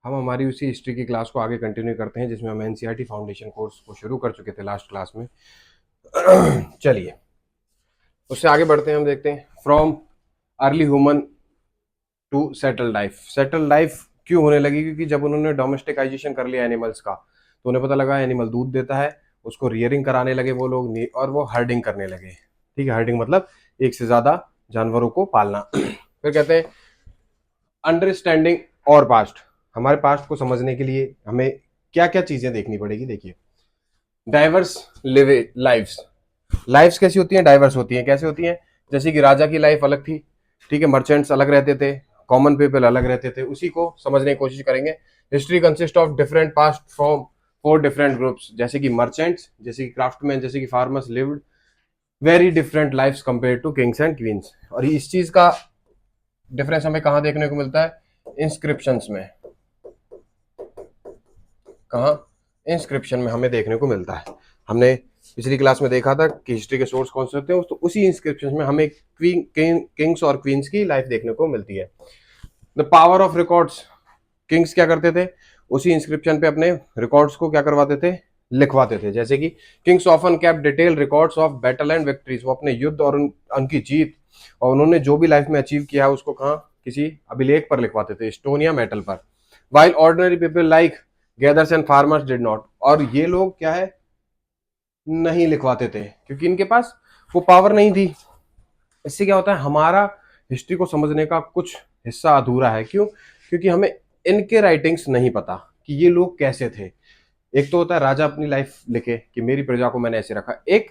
हम हमारी उसी हिस्ट्री की क्लास को आगे कंटिन्यू करते हैं जिसमें हम एनसीईआरटी फाउंडेशन कोर्स को शुरू कर चुके थे लास्ट क्लास में। चलिए उससे आगे बढ़ते हैं। हम देखते हैं from early human to settle life. Settle life क्यों होने लगी? क्योंकि जब उन्होंने डोमेस्टिकाइजेशन कर लिया एनिमल्स का तो उन्हें पता लगा एनिमल दूध देता है, उसको रियरिंग कराने लगे वो लोग और वो हर्डिंग करने लगे। ठीक है, हर्डिंग मतलब एक से ज्यादा जानवरों को पालना। फिर कहते हैं अंडरस्टैंडिंग और पास्ट। हमारे पास्ट को समझने के लिए हमें क्या क्या चीजें देखनी पड़ेगी। देखिए, डाइवर्स लिव लाइव्स। लाइफ्स कैसी होती हैं? डाइवर्स होती हैं। कैसे होती हैं? जैसे कि राजा की लाइफ अलग थी, ठीक है, मर्चेंट्स अलग रहते थे, कॉमन पीपल अलग रहते थे। उसी को समझने की कोशिश करेंगे। History consist of different past from 4 different groups, जैसे कि मर्चेंट्स, जैसे कि क्राफ्टमैन, जैसे कि farmers lived very different lifes compare to kings and queens. और इस चीज का डिफरेंस हमें कहां देखने को मिलता है? इंस्क्रिप्शंस में। कहा? इंस्क्रिप्शन में हमें देखने को मिलता है। हमने पिछली क्लास में देखा था कि हिस्ट्री के सोर्स कौन से होते हैं, तो उसी इंस्क्रिप्शन में हमें किंग्स और क्वींस की लाइफ देखने को मिलती है। The power of records. Kings क्या करते थे? उसी इंस्क्रिप्शन पे अपने रिकॉर्ड्स को क्या करवाते थे? लिखवाते थे। जैसे कि Kings often cap detail records of battle and victories. वो अपने युद्ध और उनकी जीत और उन्होंने जो भी लाइफ में अचीव किया उसको कहाँ? किसी अभिलेख पर लिखवाते थे, स्टोन या मेटल पर। While ordinary people like gathers and farmers did not. और ये लोग क्या है? नहीं लिखवाते थे क्योंकि इनके पास वो पावर नहीं थी। इससे क्या होता है? हमारा हिस्ट्री को समझने का कुछ हिस्सा अधूरा है। क्यों? क्योंकि हमें इनके राइटिंग्स नहीं पता कि ये लोग कैसे थे। एक तो होता है राजा अपनी लाइफ लिखे कि मेरी प्रजा को मैंने ऐसे रखा, एक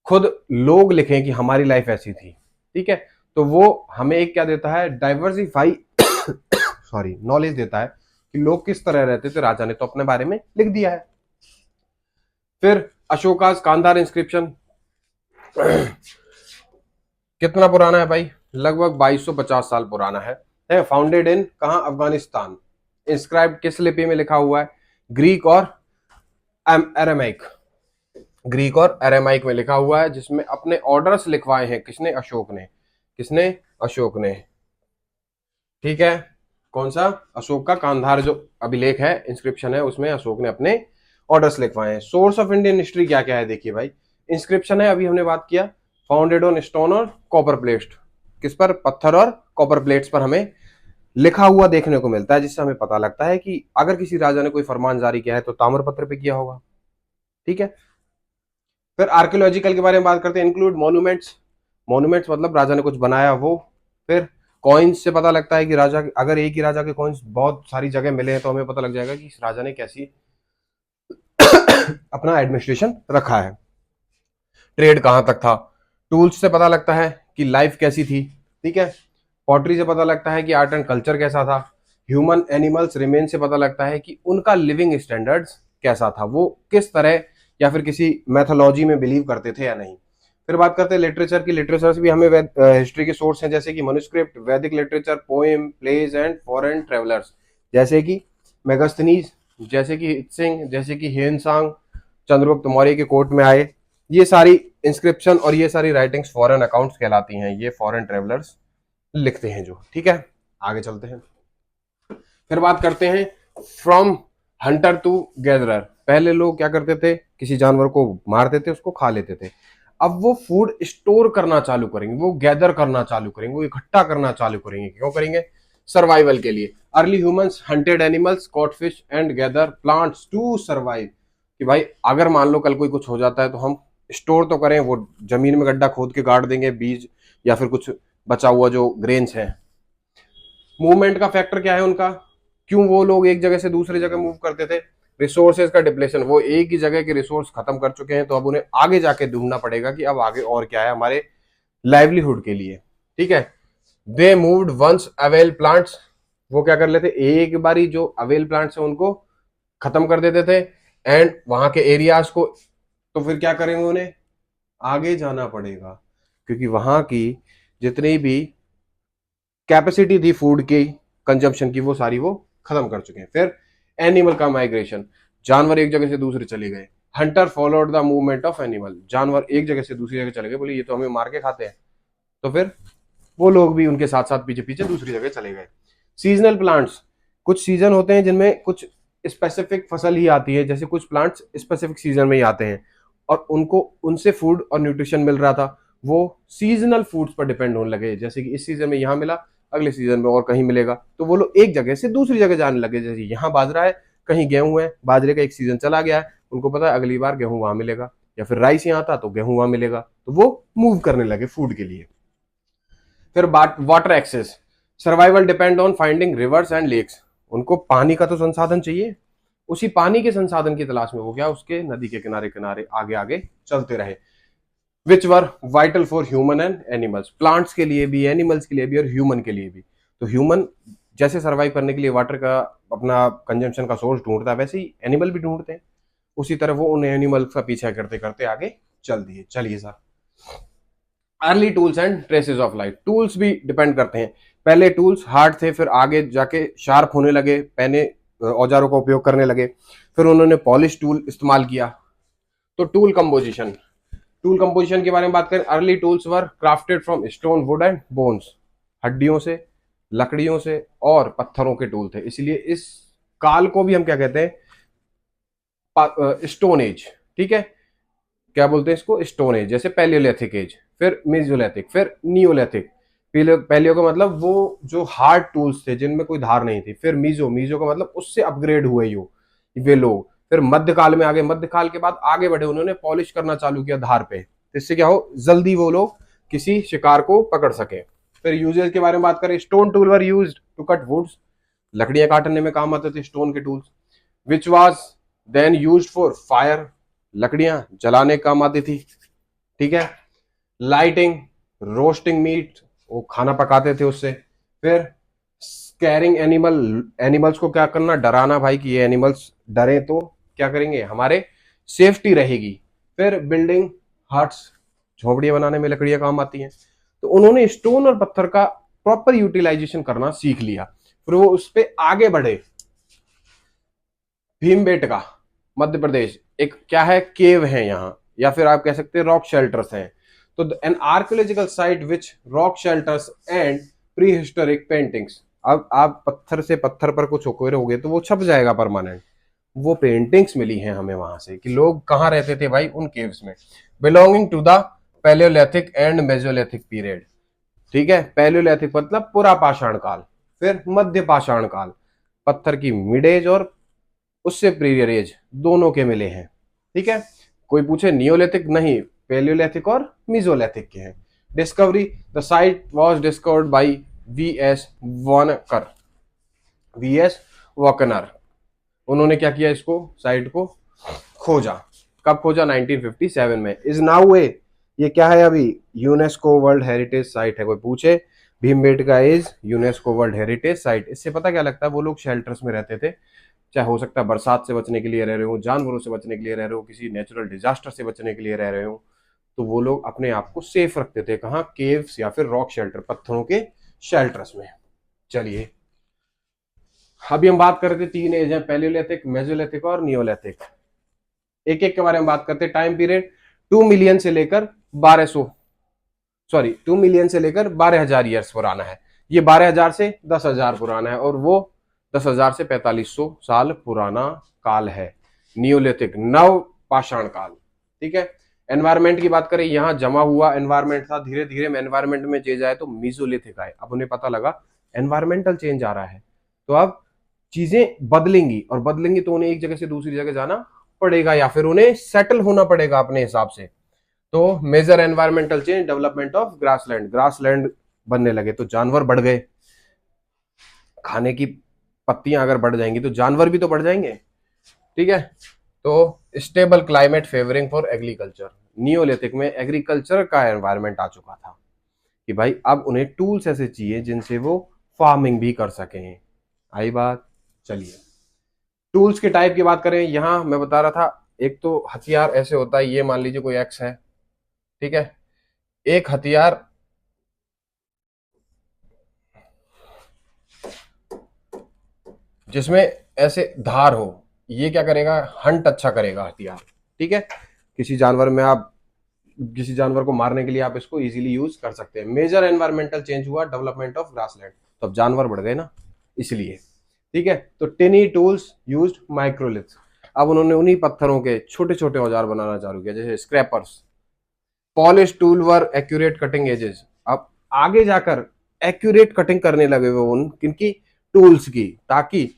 खुद लोग लिखें कि हमारी लाइफ ऐसी थी। ठीक है, तो वो हमें एक क्या देता है? डाइवर्सिफाई सॉरी नॉलेज देता है कि लोग किस तरह रहते थे। राजा ने तो अपने बारे में लिख दिया है। फिर अशोकास कांधार इंस्क्रिप्शन कितना पुराना है भाई? लगभग 2250 साल पुराना है फाउंडेड इन कहां? अफगानिस्तान। इंस्क्राइब्ड किस लिपि में लिखा हुआ है? ग्रीक और अरेमाइक। ग्रीक और अरेमाइक में लिखा हुआ है, जिसमें अपने ऑर्डर्स लिखवाए हैं किसने? अशोक ने। किसने? अशोक ने। ठीक है, कौन सा? अशोक का कांधार जो अभिलेख है, इंस्क्रिप्शन है, उसमें अशोक ने अपने ऑर्डर्स लिखवाए हैं। सोर्स ऑफ इंडियन हिस्ट्री क्या क्या है? देखिए भाई, इंस्क्रिप्शन है, अभी हमने बात किया, फाउंडेड ऑन स्टोन और कॉपर प्लेट्स। किस पर? पत्थर और कॉपर प्लेट्स पर हमें लिखा हुआ देखने को मिलता है, जिससे हमें पता लगता है कि अगर किसी राजा ने कोई फरमान जारी किया है तो ताम्रपत्र पे किया होगा। ठीक है, फिर आर्कियोलॉजिकल के बारे में बात करते हैं। Include monuments. मॉन्यूमेंट्स मतलब राजा ने कुछ बनाया वो। फिर कॉइन्स से पता लगता है कि राजा, अगर एक ही राजा के कॉइन्स बहुत सारी जगह मिले हैं तो हमें पता लग जाएगा कि इस राजा ने कैसी अपना एडमिनिस्ट्रेशन रखा है, ट्रेड कहां तक था। टूल्स से पता लगता है कि लाइफ कैसी थी। ठीक है, पॉटरी से पता लगता है कि आर्ट एंड कल्चर कैसा था। ह्यूमन एनिमल्स रिमेन से पता लगता है कि उनका लिविंग स्टैंडर्ड्स कैसा था, वो किस तरह या फिर किसी मैथोलॉजी में बिलीव करते थे या नहीं। फिर बात करते हैं लिटरेचर की। लिटरेचर से भी हमें हिस्ट्री के सोर्स हैं, जैसे कि मनुस्क्रिप्ट, वैदिक literature, poem, plays and foreign travellers, जैसे कि मेगास्थनीज, जैसे कि सिंह, जैसे कि हेनसांग चंद्रगुप्त मौर्य के कोर्ट में आए। ये सारी इंस्क्रिप्शन और ये सारी राइटिंग्स फॉरेन अकाउंट्स कहलाती हैं। ये फॉरेन ट्रेवलर्स लिखते हैं जो। ठीक है, आगे चलते हैं। फिर बात करते हैं फ्रॉम हंटर टू गैदरर। पहले लोग क्या करते थे? किसी जानवर को मारते थे, उसको खा लेते थे। अब वो फूड स्टोर करना चालू करेंगे, वो गैदर करना चालू करेंगे, वो इकट्ठा करना चालू करेंगे। क्यों करेंगे? सर्वाइवल के लिए। Early humans hunted animals, caught fish and gather plants to survive. कि भाई अगर मान लो कल कोई कुछ हो जाता है तो हम स्टोर तो करें, वो जमीन में गड्ढा खोद के गाड़ देंगे बीज या फिर कुछ बचा हुआ जो ग्रेन्स है। मूवमेंट का फैक्टर क्या है उनका? क्यों वो लोग एक जगह से दूसरी जगह मूव करते थे? रिसोर्सेज का डिप्लेशन। वो एक ही जगह के रिसोर्स खत्म कर चुके हैं तो अब उन्हें आगे जाके ढूंढना पड़ेगा कि अब आगे और क्या है हमारे लाइवलीहुड के लिए। ठीक है, they moved once avail plants. वो क्या कर लेते? एक बारी जो अवेल प्लांट्स है उनको खत्म कर देते थे एंड वहां के एरियाज को। तो फिर क्या करेंगे? उन्हें आगे जाना पड़ेगा क्योंकि वहां की जितनी भी कैपेसिटी थी फूड की कंजम्पशन की, वो सारी वो खत्म कर चुके हैं। फिर एनिमल का माइग्रेशन। जानवर एक जगह से दूसरे चले गए। Hunter followed the movement of animal. जानवर एक जगह से दूसरी जगह चले गए, बोले ये तो हमें मार के खाते हैं, तो फिर वो लोग भी उनके साथ साथ पीछे पीछे दूसरी जगह चले गए। Seasonal plants. कुछ सीजन होते हैं जिनमें कुछ स्पेसिफिक फसल ही आती है, जैसे कुछ प्लांट्स स्पेसिफिक सीजन में ही आते हैं और उनको उनसे फूड और न्यूट्रिशन मिल रहा था, वो सीजनल फूड्स पर डिपेंड होने लगे, जैसे कि इस सीजन में यहाँ मिला, अगले सीजन में और कहीं मिलेगा, तो वो लोग एक जगह से दूसरी जगह जाने लगे, जैसे यहाँ बाजरा है, कहीं गेहूं है, बाजरे का एक सीजन चला गया है, उनको पता है अगली बार गेहूं वहां मिलेगा, या फिर राइस यहाँ था तो गेहूं वहां मिलेगा, तो वो मूव करने लगे फूड के लिए। फिर water access, survival depend on finding rivers and lakes, उनको पानी का तो संसाधन चाहिए, उसी पानी के संसाधन की तलाश में वो क्या उसके नदी के किनारे किनारे आगे आगे चलते रहे। Which were vital for human and animals, plants के लिए भी, एनिमल्स के लिए भी और ह्यूमन के लिए भी। तो ह्यूमन जैसे सर्वाइव करने के लिए वाटर का अपना कंजम्पशन का सोर्स ढूंढता है, वैसे ही एनिमल भी ढूंढते हैं, उसी तरह वो उन एनिमल्स का पीछा करते करते आगे चल दिए। चलिए sir, early tools and traces of life, tools भी डिपेंड करते हैं। पहले टूल्स हार्ड थे, फिर आगे जाके शार्प होने लगे, पहले औजारों का उपयोग करने लगे, फिर उन्होंने पॉलिश टूल इस्तेमाल किया। तो टूल कंपोजिशन, टूल कंपोजिशन के बारे में बात करें, early tools were crafted from stone, would and bones, हड्डियों से, लकड़ियों से और पत्थरों के टूल थे, इसलिए इस काल को भी हम क्या कहते हैं, स्टोन एज। ठीक है, क्या बोलते हैं इसको, स्टोन एज। जैसे पैलियोलिथिक एज, फिर मेसोलिथिक, फिर नियोलिथिक। पैलियो का मतलब वो जो हार्ड टूल्स थे जिनमें कोई धार नहीं थी, फिर मीजो, मीजो का मतलब उससे अपग्रेड हुए यो वे लोग, फिर मध्यकाल में आगे, मध्यकाल के बाद आगे बढ़े, उन्होंने पॉलिश करना चालू किया धार पे, इससे क्या हो जल्दी वो लोग किसी शिकार को पकड़ सके। फिर यूजेस के बारे में बात करें, stone tool were used to cut woods, लकड़ियां काटने में काम आते थे स्टोन के tools, which was then used for fire, लकड़ियां जलाने काम आती थी। ठीक है, लाइटिंग, रोस्टिंग मीट, वो खाना पकाते थे उससे। फिर स्कैरिंग एनिमल्स को क्या करना, डराना भाई कि ये एनिमल्स डरे तो क्या करेंगे, हमारे सेफ्टी रहेगी। फिर बिल्डिंग हट्स, झोपड़ियां बनाने में लकड़ियां काम आती हैं, तो उन्होंने स्टोन और पत्थर का प्रॉपर यूटिलाइजेशन करना सीख लिया, फिर वो उस पर आगे बढ़े। भीमबेटका, मध्य प्रदेश, एक क्या है, केव है यहाँ, या फिर आप कह सकते हैं रॉक शेल्टर्स हैं। तो N archaeological site which rock shelters and pre historic paintings, अब आप पत्थर से पत्थर पर कुछ उकेरोगे तो वो छप जाएगा परमानेंट, वो पेंटिंग्स मिली हैं हमें वहां से कि लोग कहाँ रहते थे भाई, उन केव्स में। Belonging to the palaeolithic and mesolithic period. ठीक है, पैलियोलिथिक मतलब पुरा पाषाण काल, फिर मध्य पाषाण काल, पत्थर की मिड एज और उससे प्रीवियर एज दोनों के मिले हैं। ठीक है, कोई पूछे नियोलिथिक, नहीं, पैलियोलिथिक और मीजोलिथिक के हैं। Discovery, the site was discovered by V S Wakankar, V S Wakankar, उन्होंने क्या किया, इसको साइट को खोजा। कब खोजा, 1957 में। इज नाउ ए, ये क्या है अभी, यूनेस्को वर्ल्ड हेरिटेज साइट है। कोई पूछे, Bhimbetka is UNESCO world heritage site. इससे पता क्या लगता है, वो लोग शेल्टर्स में रहते थे, चाहे हो सकता है बरसात से बचने के लिए रह रहे हो, जानवरों से बचने के लिए रह रहे हो, किसी नेचुरल डिजास्टर से बचने के लिए रह रहे हो, तो वो लोग अपने आप को सेफ रखते थे, कहाँ, केव्स या फिर रॉक शेल्टर, पत्थरों के शेल्टर्स में। चलिए, अभी हम बात कर रहे थे तीन एज है, पैलियोलिथिक, मेसोलिथिक और नियोलिथिक, एक एक के बारे में बात करते हैं। टाइम पीरियड 2 मिलियन से लेकर 1200, सॉरी 2 मिलियन से लेकर 12,000 ईयर्स पुराना है, ये 12,000 से 10,000 पुराना है, और वो 10,000 से 4500 साल पुराना काल है, नियोलिथिक, नव पाषाण काल। ठीक है, एनवायरमेंट की बात करें, यहां जमा हुआ एनवायरमेंट था, धीरे धीरे एनवायरमेंट में चेंज आए तो मीजोलिथिक आए, अब उन्हें पता लगा एनवायरमेंटल चेंज आ रहा है, तो अब चीजें बदलेंगी, और बदलेंगी तो उन्हें एक जगह से दूसरी जगह जाना पड़ेगा, या फिर उन्हें सेटल होना पड़ेगा अपने हिसाब से। तो major environmental change, development of grassland, grassland बनने लगे तो जानवर बढ़ गए, खाने की पत्तियां अगर बढ़ जाएंगी तो जानवर भी तो बढ़ जाएंगे। ठीक है, तो stable climate favouring for agriculture, Neolithic में एग्रीकल्चर का एनवायरमेंट आ चुका था कि भाई अब उन्हें टूल्स ऐसे चाहिए जिनसे वो फार्मिंग भी कर सकें। आई बात। चलिए, टूल्स के टाइप की बात करें, यहां मैं बता रहा था, एक तो हथियार ऐसे होता है, ये मान लीजिए कोई एक्स है, ठीक है, एक हथियार जिसमें ऐसे धार हो, ये क्या करेगा, हंट अच्छा करेगा हथियार। ठीक है, किसी जानवर में आप, किसी जानवर को मारने के लिए आप इसको इजीली यूज कर सकते हैं। मेजर एनवायरमेंटल चेंज हुआ, डेवलपमेंट ऑफ ग्रासलैंड, तो अब जानवर बढ़ गए ना, इसलिए। ठीक है। तो टिनी टूल्स यूज्ड माइक्रोलिथ्स, अब उन्होंने उन्हीं पत्थरों के छोटे छोटे औजार बनाना चालू किया, जैसे स्क्रैपर्स। पॉलिश टूल वर एक्यूरेट कटिंग एजेस, अब आगे जाकर एक्यूरेट कटिंग करने लगे वो उन किनकी, टूल्स की, ताकि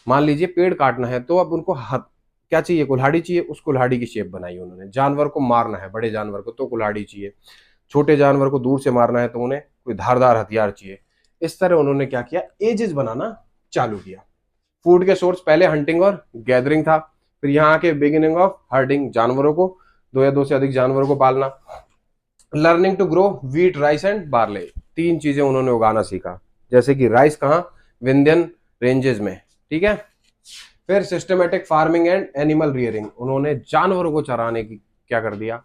मान लीजिए पेड़ काटना है तो अब उनको क्या चाहिए, कुल्हाड़ी चाहिए, उस कुल्हाड़ी की शेप बनाई उन्होंने। जानवर को मारना है, बड़े जानवर को, तो कुल्हाड़ी चाहिए। छोटे जानवर को दूर से मारना है तो उन्हें कोई धारदार हथियार चाहिए। इस तरह उन्होंने क्या किया, एजेस बनाना चालू किया। फूड के सोर्स पहले हंटिंग और गैदरिंग था, फिर यहाँ आके बिगिनिंग ऑफ हर्डिंग, जानवरों को, दो या दो से अधिक जानवरों को पालना। Learning to grow wheat, rice and barley, तीन चीजें उन्होंने उगाना सीखा, जैसे कि राइस कहाँ, विंध्यन रेंजेस में, ठीक है। फिर systematic farming and animal rearing, उन्होंने जानवरों को चराने की क्या कर दिया,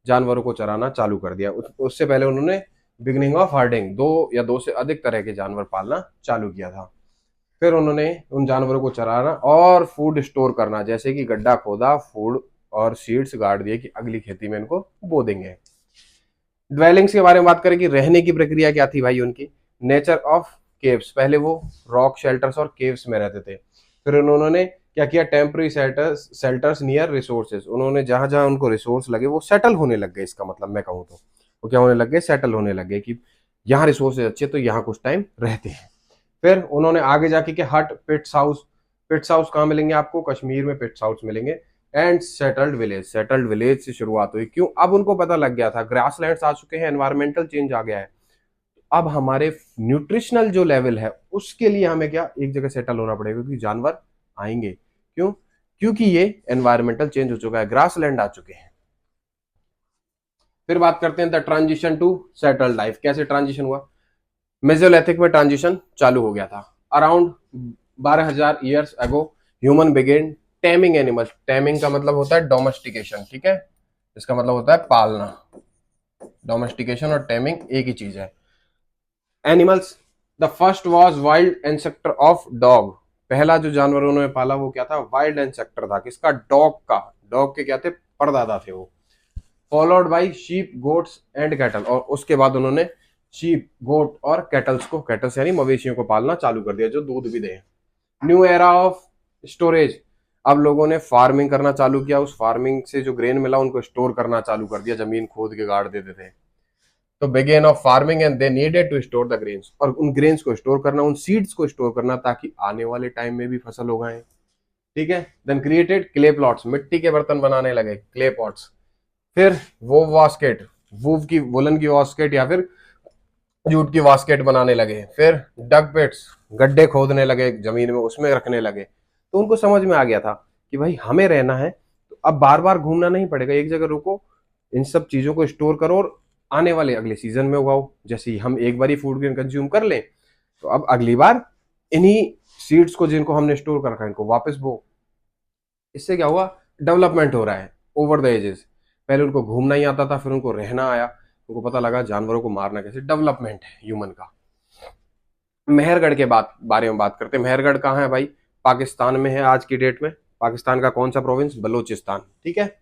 जानवरों को चराना चालू कर दिया। उससे पहले उन्होंने बिगिनिंग ऑफ हर्डिंग, दो या दो से अधिक तरह के जानवर पालना चालू किया था। फिर उन्होंने उन जानवरों को चराना और फूड स्टोर करना, जैसे कि गड्ढा खोदा, फूड और सीड्स गाड़ दिए कि अगली खेती में इनको बो देंगे। ड्वेलिंग्स के बारे में बात करें कि रहने की प्रक्रिया क्या थी भाई उनकी, नेचर ऑफ केव्स, पहले वो रॉक शेल्टर्स और केव्स में रहते थे। फिर उन्होंने क्या किया, टेम्पररी शेल्टर्स नियर रिसोर्सेज, उन्होंने जहां जहां उनको रिसोर्स लगे वो सेटल होने लग गए। इसका मतलब मैं कहूँ तो वो क्या होने लग गए, सेटल होने लग गए कि यहाँ रिसोर्सेज अच्छे तो यहाँ कुछ टाइम रहते हैं। फिर उन्होंने आगे जाके के हट, पिट्स हाउस, पिट्स हाउस कहाँ मिलेंगे आपको, कश्मीर में पिट्स हाउस मिलेंगे। And settled village, settled village से शुरुआत हुई। क्यों, अब उनको पता लग गया था ग्रासलैंड्स आ चुके हैं, एनवायरमेंटल चेंज आ गया है, अब हमारे न्यूट्रिशनल जो लेवल है उसके लिए हमें क्या एक जगह सेटल होना पड़ेगा, क्योंकि जानवर आएंगे। क्यों, क्योंकि ये एनवायरमेंटल चेंज हो चुका है, ग्रासलैंड आ चुके हैं। फिर बात करते हैं the transition to settled life, कैसे ट्रांजिशन हुआ। मेसोलिथिक में ट्रांजिशन चालू हो गया था। Around 12,000 years ago human began taming animals, taming का मतलब होता है डोमेस्टिकेशन, ठीक है, इसका मतलब होता है पालना। डोमेस्टिकेशन और टेमिंग एक ही चीज है। Animals, the first was wild ancestor of dog, पहला जो जानवर उन्होंने पाला वो क्या था, वाइल्ड एंसेक्टर था, किसका, डॉग का। डॉग के क्या थे, परदादा थे वो। Followed by sheep, goats and cattle, और उसके बाद उन्होंने शीप, गोट और कैटल्स को, कैटल्स यानी मवेशियों को पालना चालू कर दिया जो दूध भी दें। न्यू एरा ऑफ स्टोरेज, अब लोगों ने फार्मिंग करना चालू किया, उस फार्मिंग से जो ग्रेन मिला उनको स्टोर करना चालू कर दिया, जमीन खोद के गाड़ देते थे। तो began of farming and they needed to store the grains, और उन ग्रेन्स को स्टोर करना, उन सीड्स को स्टोर करना, ताकि आने वाले टाइम में भी फसल उगाएं, ठीक है। देन क्रिएटेड क्ले प्लॉट्स, मिट्टी के बर्तन बनाने लगे, क्ले पॉट्स। फिर वो वास्केट, वूव की, वुलन की वास्केट या फिर जूट की वास्केट बनाने लगे। फिर डग पिट्स, गड्ढे खोदने लगे जमीन में, उसमें रखने लगे। तो उनको समझ में आ गया था कि भाई हमें रहना है तो अब बार बार घूमना नहीं पड़ेगा, एक जगह रुको, इन सब चीजों को स्टोर करो और आने वाले अगले सीजन में उगाओ। जैसे ही हम एक बार ही फूड कंज्यूम कर लें तो अब अगली बार इन्हीं सीड्स को जिनको हमने स्टोर कर रखा है इनको वापस बो। इससे क्या हुआ, डेवलपमेंट हो रहा है ओवर द एजेस। पहले उनको घूमना ही आता था, फिर उनको रहना आया, उनको पता लगा जानवरों को मारना कैसे, डेवलपमेंट है ह्यूमन का। मेहरगढ़ के बारे में बात करते हैं। मेहरगढ़ कहाँ है भाई, पाकिस्तान में है आज की डेट में। पाकिस्तान का कौन सा प्रोविंस, बलूचिस्तान, ठीक है।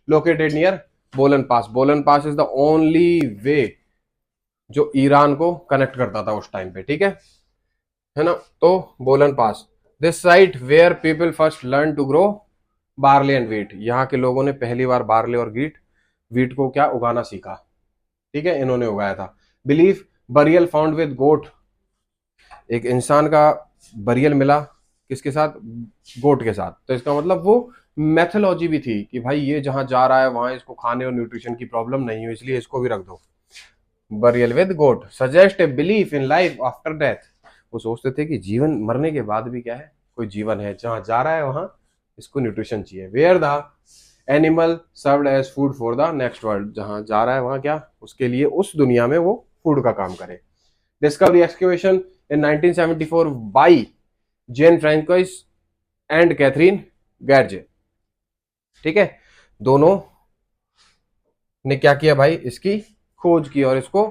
लोकेटेड नियर बोलन पास, बोलन पास इज द ओनली वे जो ईरान को कनेक्ट करता था उस टाइम पे, ठीक है ना। तो Bolan pass, this site where people first learn to grow barley and wheat, यहाँ के लोगों ने पहली बार बार्ले और वीट को क्या उगाना सीखा, ठीक है, इन्होंने उगाया था। बिलीफ बरियल फाउंड विद गोट, एक इंसान का बरियल मिला किसके साथ, गोट के साथ। तो इसका मतलब वो मैथोलॉजी भी थी कि भाई ये जहां जा रहा है वहां इसको खाने और न्यूट्रिशन की प्रॉब्लम नहीं हो, इसलिए इसको भी रख दो। Burial with goat suggest a belief in life after death, वो सोचते थे कि जीवन, मरने के बाद भी क्या है, कोई जीवन है, जहां जा रहा है वहां इसको न्यूट्रिशन चाहिए। Where the animal served as food for the next world, जहां जा रहा है वहां क्या, उसके लिए उस दुनिया में वो फूड का काम करे। Discovery excavation in 1974 by Jean Francois and Catherine Jarrige, ठीक है, दोनों ने क्या किया भाई, इसकी खोज की और इसको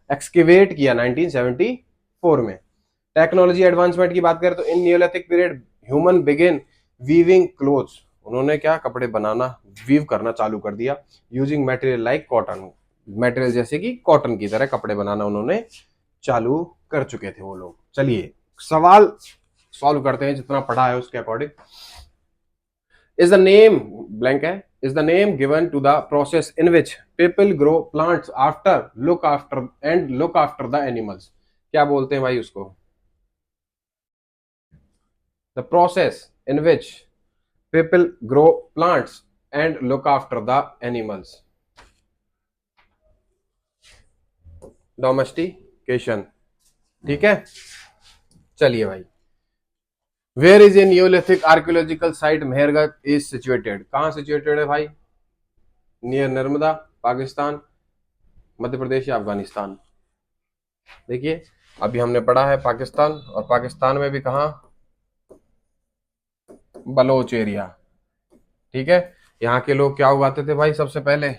एक्सकेवेट किया 1974 में। टेक्नोलॉजी एडवांसमेंट की बात करें तो in neolithic period human begin weaving clothes, उन्होंने क्या कपड़े बनाना, वीव करना चालू कर दिया, using material like cotton, material जैसे कि कॉटन की तरह कपड़े बनाना उन्होंने चालू कर चुके थे वो लोग। चलिए सवाल सॉल्व करते हैं जितना पढ़ा है उसके according. Is the name blank है, is the name given to the process in which people grow plants after look after the animals. क्या बोलते हैं भाई उसको? The process in which people grow plants and look after the animals. Domestication. ठीक है, चलिए भाई। Where is a neolithic archaeological site Mehrgarh is situated? कहां सिचुएटेड है भाई? नियर नर्मदा, पाकिस्तान, मध्य प्रदेश या अफगानिस्तान? देखिए, अभी हमने पढ़ा है पाकिस्तान, और पाकिस्तान में भी कहा? बलोच एरिया। ठीक है, यहाँ के लोग क्या उगाते थे भाई सबसे पहले?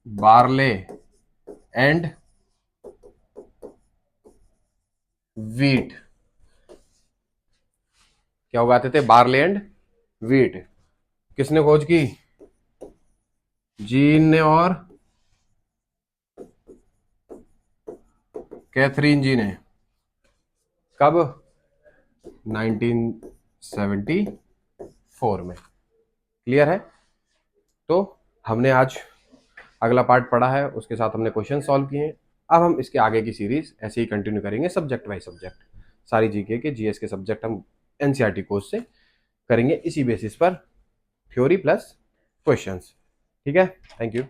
Barley and wheat. क्या उगाते थे? Barley and wheat. किसने खोज की? जीन ने और कैथरीन जी ने। कब? 1974 में। क्लियर है? तो हमने आज अगला पार्ट पढ़ा है, उसके साथ हमने क्वेश्चन सॉल्व किए हैं। अब हम इसके आगे की सीरीज ऐसे ही कंटिन्यू करेंगे, सब्जेक्ट बाय सब्जेक्ट। सारी जीके के जीएस के सब्जेक्ट हम एनसीईआरटी कोर्स से करेंगे, इसी बेसिस पर थ्योरी प्लस क्वेश्चंस। ठीक है, थैंक यू।